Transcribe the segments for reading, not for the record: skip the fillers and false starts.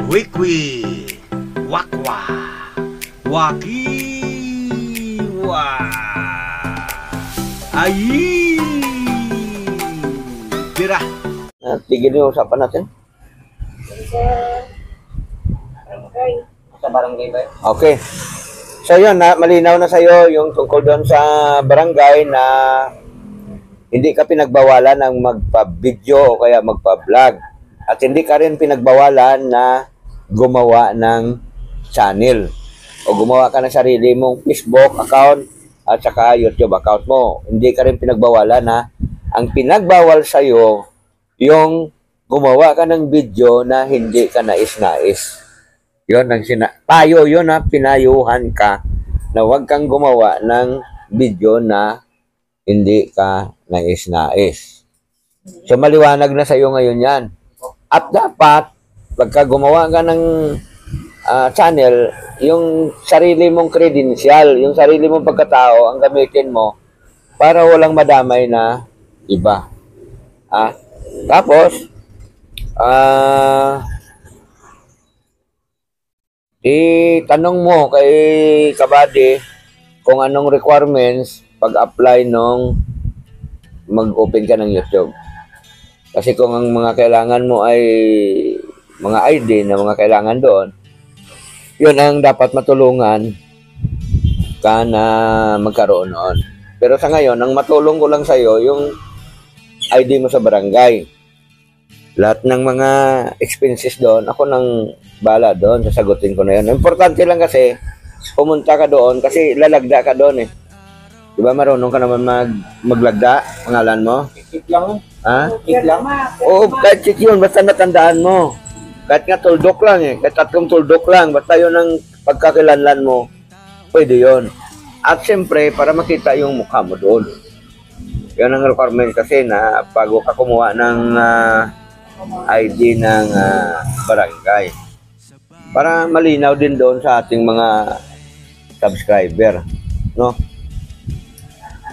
Wikwi, wakwa, wakiwa, ayi, tira. Tigil yung usapan natin. Sa barangay ba yun? Okay. So yun, malinaw na sa'yo yung tungkol doon sa barangay na hindi ka pinagbawalan ng magpa-video o kaya magpa-vlog. At hindi ka rin pinagbawalan na gumawa ng channel o gumawa ka ng sarili mong Facebook account at saka YouTube account mo. Hindi ka rin pinagbawalan na ang pinagbawal sa'yo yung gumawa ka ng video na hindi ka nais-nais. Yun ang payo yun na pinayuhan ka na huwag kang gumawa ng video na hindi ka nais-nais. So maliwanag na sa'yo ngayon yan. At dapat, pagka gumawa ka ng channel, yung sarili mong credential, yung sarili mong pagkatao, ang gamitin mo para walang madamay na iba. Tapos, itanong mo kay Kabady kung anong requirements pag-apply nung mag-open ka ng YouTube. Kasi kung ang mga kailangan mo ay mga ID na mga kailangan doon, yun ang dapat matulungan ka na magkaroon noon. Pero sa ngayon, ang matulong ko lang sa'yo, yung ID mo sa barangay. Lahat ng mga expenses doon, ako nang bala doon, sasagutin ko na yun. Importante lang kasi, pumunta ka doon kasi lalagda ka doon eh. Diba marunong ka naman maglagda, pangalan mo? Check lang. Ha? Check lang. Oo, kahit check yun, basta natandaan mo. Kahit nga tuldok lang eh, kahit 3 tuldok lang, basta yun ang pagkakilanlan mo, pwede yun. At siyempre, para makita yung mukha mo doon. Yan ang requirement kasi na bago ka kumuha ng ID ng barangay. Para malinaw din doon sa ating mga subscriber. No?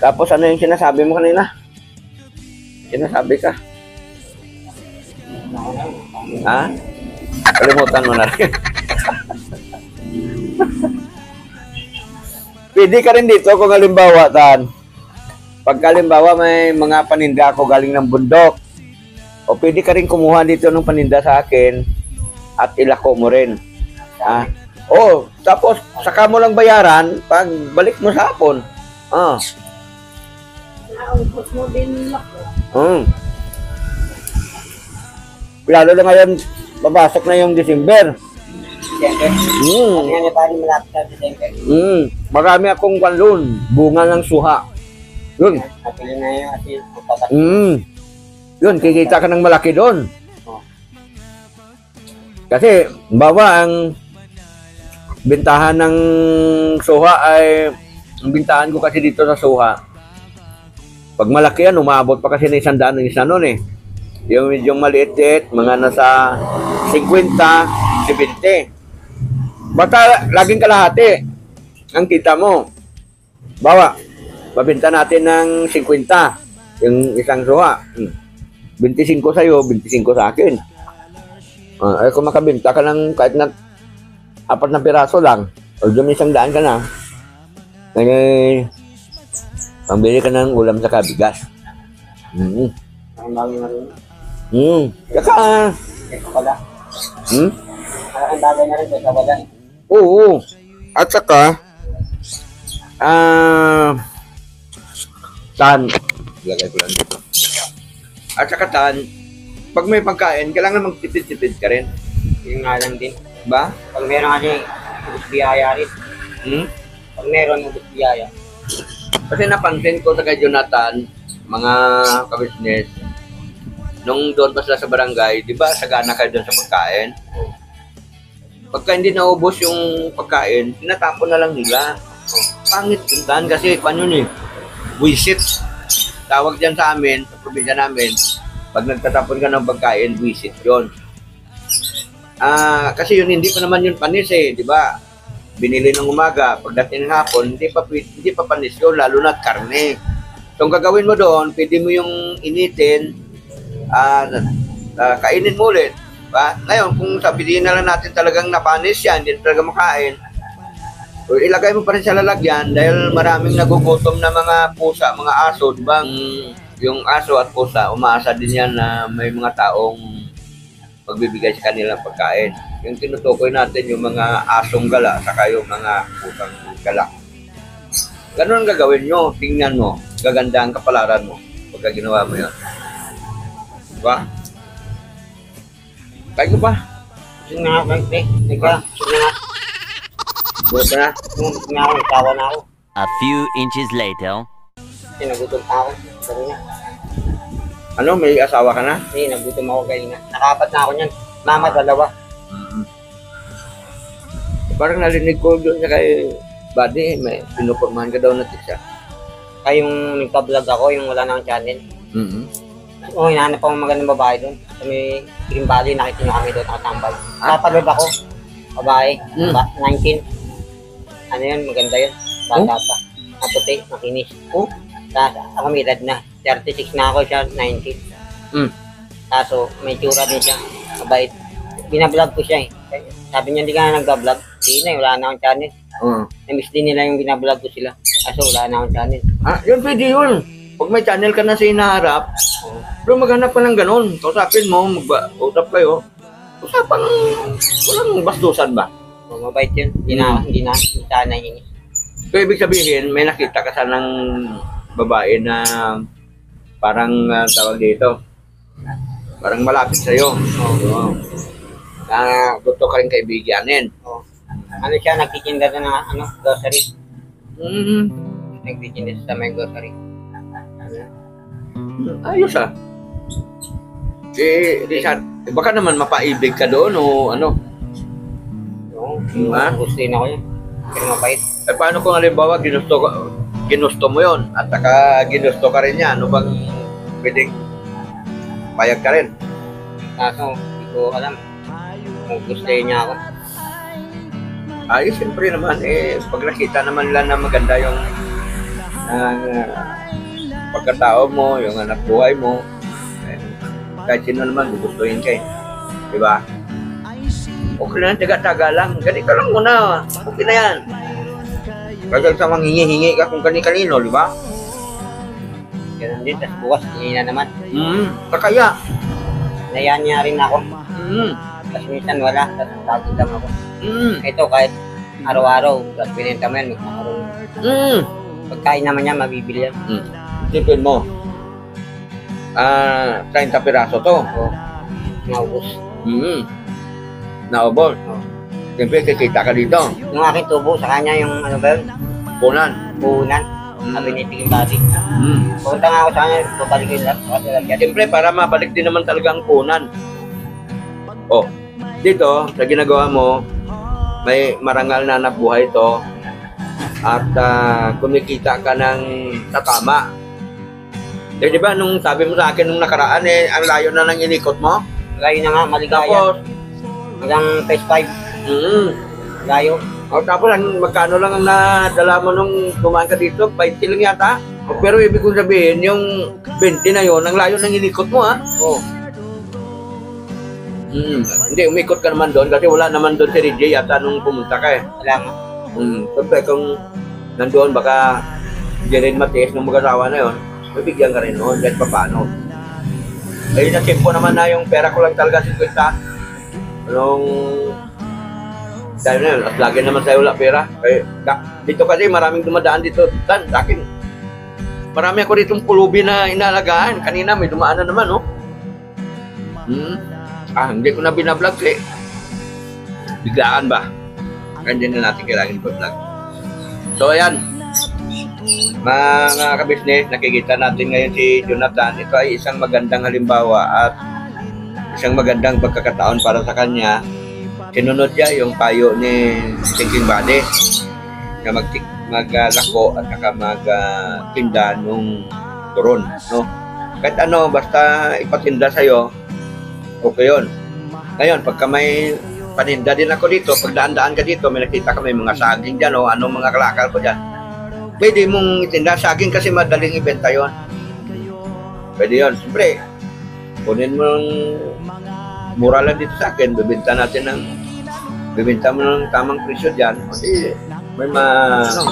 Tapos ano yung sinasabi mo kanina? Sinasabi ka? Ha? Kalimutan mo na rin. Pwede ka rin dito kung halimbawa, pag halimbawa may mga paninda ako galing ng bundok, o pwede ka rin kumuha dito ng paninda sa akin at ilako mo rin. Tapos saka mo lang bayaran pag balik mo sa hapon. Naubos mo din lako. Lalo na ngayon, babasok na yung December. December? Ano yan pa rin malapit sa December? Marami akong kalun, bunga ng suha. Yun. Napili na yun kasi pupatak. Yun, kikita ka ng malaki doon. Kasi, bawa ang bintahan ng suha ay, ang bintahan ko kasi dito sa suha, pag malaki yan, umabot pa kasi na 100 ng isa nun eh. Yung medyo maliit-liit, mga nasa 50, 70. Basta laging kalahati ang kita mo. Bawa, mabenta natin ng 50, yung isang suha. 25 sa'yo, 25 sa akin. Ay kung makabenta ka ng kahit na 4 na piraso lang, o dyan 100 ka na, pambili ka ng ulam sa kabigas. Ang dami na rin. Saka, Ito pala. Ang bagay na rin. Ito pala. oo. At saka, lagay ko lang dito. At saka pag may pagkain, kailangan magtipid-tipid ka rin. Yung nga lang din. Ba? Pag meron kasi, ubus biyaya rin. Pag meron, ubus biyaya. Kasi napansin ko sa kay Jonathan, mga ka-business, nung doon pa sila sa barangay, di ba sagana kayo doon sa pagkain? Pagka hindi naubos yung pagkain, tinatapon na lang nila. Pangit yun kasi paano yun eh, buisit. Tawag dyan sa amin, sa probinsya namin, pag nagtatapon ka ng pagkain, buisit yun. Kasi yun, hindi pa naman yun panis eh, di ba? Binili ng umaga, pagdating ng hapon, hindi pa panis yun, lalo na karne. So, ang gagawin mo doon, pwede mo yung initin, kainin mo ulit. Ngayon, kung sabihin na lang natin talagang napanis yan, hindi talaga makain, o ilagay mo pa rin sa lalagyan dahil maraming nagugutom na mga pusa, mga aso, di ba? Yung aso at pusa, umaasa din yan na may mga taong magbibigay sa kanilang pagkain. Yung tinutukoy natin yung mga asong gala, saka yung mga pusang gala. Ganun ang gagawin nyo, tingnan mo, gaganda ang kapalaran mo pagka ginawa mo yun. Diba? Kaya ko pa? Sige na nga, Frank, sige na. Buta na. Sige na ako, nagtawa na ako. A few inches later. Nagutom pa ako. Kanina. Ano, may asawa ka na? Hindi, nagutom ako kanina. Nakapat na ako niyan. Mama, dalawa. Parang narinig ko doon sa kay Buddy, may pinupormahan ka daw na siya. Kaya yung nagpa-vlog ako, yung wala na akong channel. Oo, hinahanap ako magandang babae doon. Sa may Green Valley, nakita nyo kami doon, nakatambal. Napaload ako. Babae, 19. Ano yun, maganda yun. Bata pa. Naputi, makinis. Tapos ako may edad na. 36 na ako, siya 19. Kaso may tsura din siya. Mabait. Binablog ko siya eh. Sabi niya, hindi ka na nagbablog. Hindi na, wala na akong channel. Na-miss din nila yung binablog ko sila. Kaso wala na akong channel. Yun pwede yun. Pag may channel ka na sa hinaharap, pero maghanap ka ng ganun. Kausapin mo, mag-usap kayo. Usapan, walang bastusan ba? Mabait yun. Hindi sana hingi. So, ibig sabihin, may nakita ka sanang babae na parang tawag dito. Parang malapit sa'yo. Gusto ka rin kaibiganin. Ano siya, nagtitinda na ng grocery. Mm-hmm. Nagtitinda sa may grocery. Ayos Richard, baka naman mapaibig ka doon o ano? Gustuin ako yun. Pero mabait. Paano kung halimbawa ginusto mo yon at saka ginusto ka rin niya, ano bang pwedeng payag ka rin? Kaso, hindi ko alam kung gustuin niya ako. Siyempre naman, pag nakita naman nila na maganda yung pagkatao mo, yung anak buhay mo, kahit sino naman gugustuhin ka diba? Okay na, taga-taga lang. Ganito lang muna. Okay na yan. Kagal sa manghingi-hingi ka kung kani-kanino, di ba? Ganun din, tapos bukas, hingi na naman. Kakaya. Nayaan niya rin ako. Tapos minsan wala, tapos tagod lang ako. Ito, kahit araw-araw, tapos pinenta mo yan, magkakaroon. Pagkain naman niya, mabibili yan. Tipin mo. 30 piraso to. Naubos. Naubos. Siyempre, kikita ka dito. Yung aking tubo, sa kanya yung ano ba yun? Punan. Puhunan. Sabi ni Tingin Bati. Pupunta nga ako sa kanya, babalik yung lahat. Siyempre, para mabalik din naman talaga ang punan. Dito, sa ginagawa mo, may marangal na nabuhay ito at kumikita ka ng tatama. Di ba, nung sabi mo sa akin nung nakaraan, ang layo na ng inikot mo? Layo na nga, maligaya. Tapos, hanggang phase 5. Layo. Tapos, magkano lang ang nadala mo nung kumain ka dito? 20 lang yata? Pero ibig kong sabihin, yung 20 na yon ang layo ng inikot mo, Hindi, umikot ka naman doon kasi wala naman doon si Reggie yata nung pumunta ka Wala nga. Siyempre, kung nandoon, baka hindi rin matiis ng mag-asawa na yun, bibigyan ka rin noon, kahit pa paano. Nasimpo naman na yung pera ko lang talaga 50. Dahil na yun, at lagi naman sa'yo wala pera. Dito kasi maraming dumadaan dito. Sa akin, marami ako ditong pulubi na inalagaan. Kanina may dumaan na naman, hindi ko na binablog biglaan ba? Ganyan na natin kailangan i-vlog. So, ayan. Mga kabisnes, nakikita natin ngayon si Jonathan. Ito ay isang magandang halimbawa at isang magandang pagkakataon para sa kanya. Sinunod niya yung payo ni Thinking Body na maglako at saka magtinda nung turon. No? Kahit ano, basta ipatinda sa'yo, okay yun. Ngayon, pagka may paninda din ako dito, pag daan-daan ka dito, may nakita ka may mga saging dyan, anong mga kalakal ko dyan. Pwede mong itinda saging kasi madaling ibenta yon. Pwede yun. Siyempre, kunin mo mura lang dito sa akin, bibenta mo ng tamang presyo dyan, kasi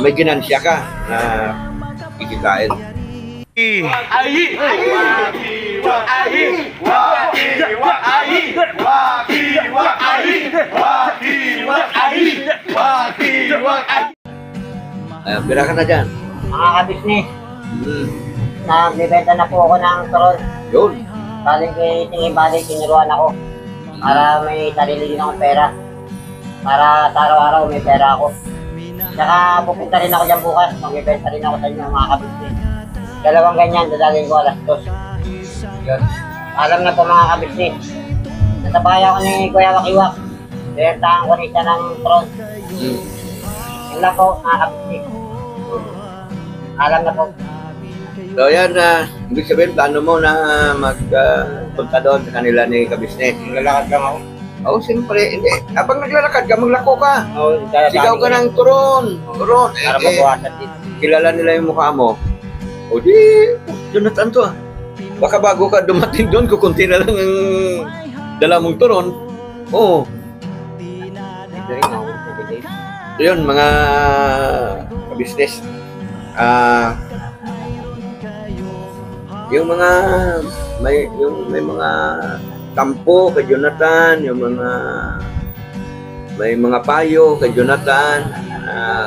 may ginansya ka na kikikain. Pira ka na dyan. Mga kabisnes, Hmm. nagbibenta na po ako ng turon. Yun. Galing kay Tingin Bali, tinuruan ako. Para may sarili din akong pera. Para sa araw-araw may pera ako. Tsaka pupunta rin ako dyan bukas. Magbibenta rin ako sa inyo mga kabisnes. Dalawang ganyan, dadalhin ko alas 2. Yun. Alam na po mga kabisnes. Nasa bahay ako ni Kuya Wakiwak. Bentahan ko rin siya ng turon. Yun lang po mga kabisnes. Alam na po. So yan, ibig sabihin, plano mo na magpunta doon sa kanila ni kabisnes. Lalakad lang ako. Oo, siyempre, hindi. Habang naglalakad ka, maglako ka. Oo, Sigaw ka ng turon. Turon. Para mabuhasan dito. Kilala nila yung mukha mo. O di, Jonathan to. Baka bago ka dumating doon, kukunti na lang ang dala mong turon. Oo. Ito rin ako. So yun, mga kabisnes. Yung mga may mga tampo kay Jonathan, yung may mga payo kay Jonathan,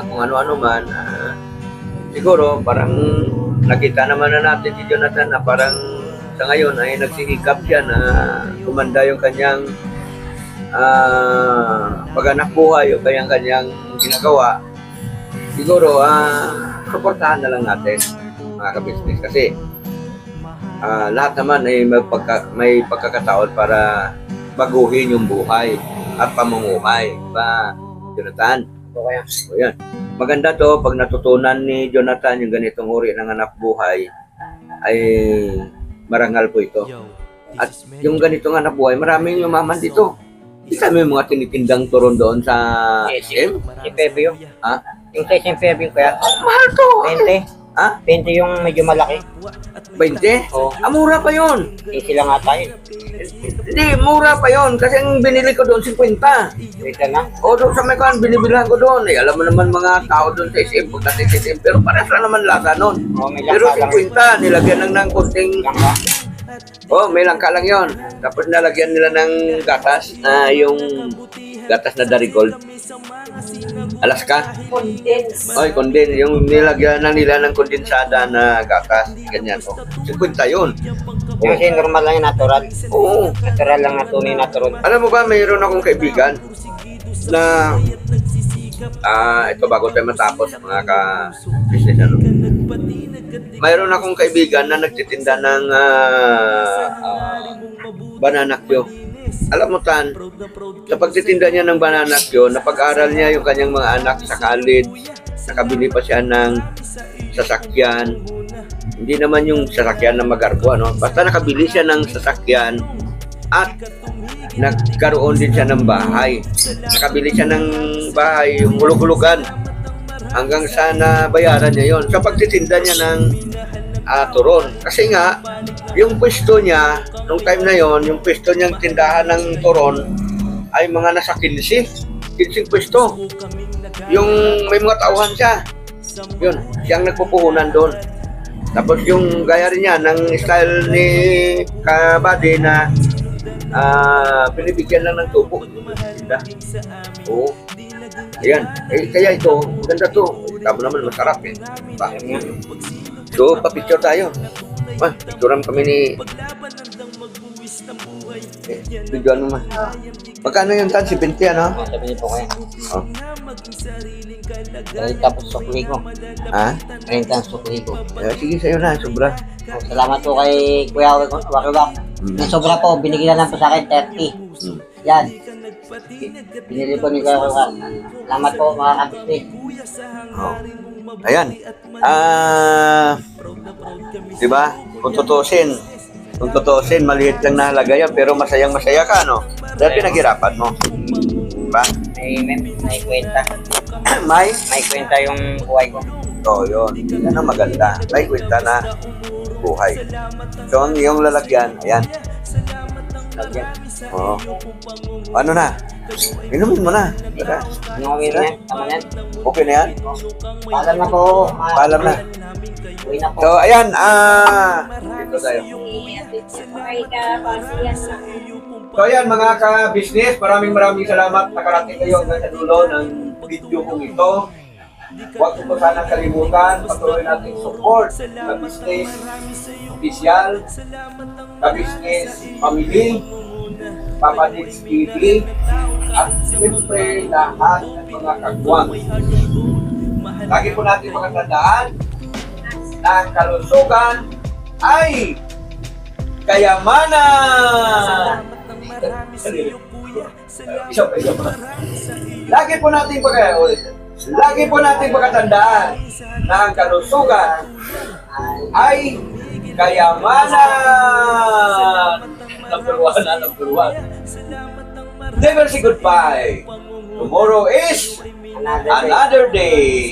kung ano-ano man, siguro parang nakita naman na natin si Jonathan na parang sa ngayon ay nagsikap siya na kumanda yung kanyang pag-anak buhay o kanyang ginagawa. Siguro suportahan na lang natin mga kabisnes kasi lahat naman ay may pagkakataon para baguhin yung buhay at pamumuhay. Ba, Jonathan? Okay. O yan. Maganda to pag natutunan ni Jonathan yung ganitong uri ng anak buhay ay marangal po ito. At yung ganitong anak buhay, maraming yumaman dito. Kita mo yung mga tinitindang turon doon sa SM? Si Pebby yung. Ha? Yung sa isang Pebby kuya. Mahal to! 20. Ha? 20 yung medyo malaki. 20? Oo. Mura pa yun. Easy lang ata yun. Hindi, mura pa yun. Kasi ang binili ko doon, 50. Wait lang. O doon sa may kan, binibilahan ko doon. Alam mo naman mga tao doon sa SM, pagdating sa SM, pero parehas lang naman lasa noon. Oo, may Pero langka lang. 50, nilagyan lang ng konting... Langka. May langka lang yon. Tapos nalagyan nila ng gatas, yung gatas na Darigold. Alaska? Condense. Oy, condense. Yung nilagyan na nila ng kondensada na gatas. Ganyan to. 50 yun. Yung kasi normal lang yung natural. Oo. Natural lang na tunay natural. Alam mo ba, mayroon akong kaibigan na ito bago tayo matapos mga ka-business ano. Mayroon akong kaibigan na nagtitinda ng banana Q. Alam mo Tan, sa pagtitinda niya ng banana Q, napag-aral niya yung kanyang mga anak sa college, nakabili pa siya ng sasakyan. Hindi naman yung sasakyan na magarbo, no? Basta nakabili siya ng sasakyan at nagkaroon din siya ng bahay. Nakabili siya ng bahay, yung hulog-hulugan. Hanggang sa nabayaran niya yon sa pagtitinda niya ng turon. Kasi nga, yung pwesto niya, nung time na yon, yung pwesto niyang tindahan ng turon ay mga nasa 15 pwesto. Yung may mga tauhan siya. Yun, siyang nagpupuhunan doon. Tapos yung gaya rin niya ng style ni Kabady na pinibigyan lang ng tubo. Oo. Ayan. Kaya ito, maganda to. Tama naman, masarap eh. So, papicture tayo. Picturean kami ni... Bigyan mo magkano yung tan? 70 ano? Sabi niyo po kayo. Oh. Tapos sukli ko. Ha? 30 ang sukli ko. Sige sa'yo na, sobra. Salamat po kay Kuya Wakiwak. Yung sobra po, binigyan lang po sa akin 30. Yan. Binili po ni Kuya Wakiwak. Salamat po mga kabisnes. Oh. Ayan. Diba? Kung tutusin, maliit lang na halaga yan, pero masayang-masaya ka, no? Dahil pinaghirapan mo. Diba? May kwenta. May Kwenta yung buhay ko. yun. Yan ang maganda. May kwenta na buhay. So, yung lalagyan, ayan. Lagyan. Oo. Ano na? Inumin mo na. Tara. Ano kami rin yan? Tama na yan. Okay na yan? Paalam na po. Paalam na. Uwi na po. So, ayan. Dito tayo. So, ayan mga ka-business. Maraming salamat. Nakarating kayo hanggang sa dulo ng video kong ito. Huwag ko sana kalimutan. Patuloy natin support sa business official, sa business family, Papa Dix TV, at siyempre lahat ng mga kagwang. Lagi po natin makatandaan na ang kalusugan ay kayamanan. Isa pa. Lagi po natin pagkatandaan na ang kalusugan ay kayamanan. Number one. Never say goodbye. Tomorrow is another day.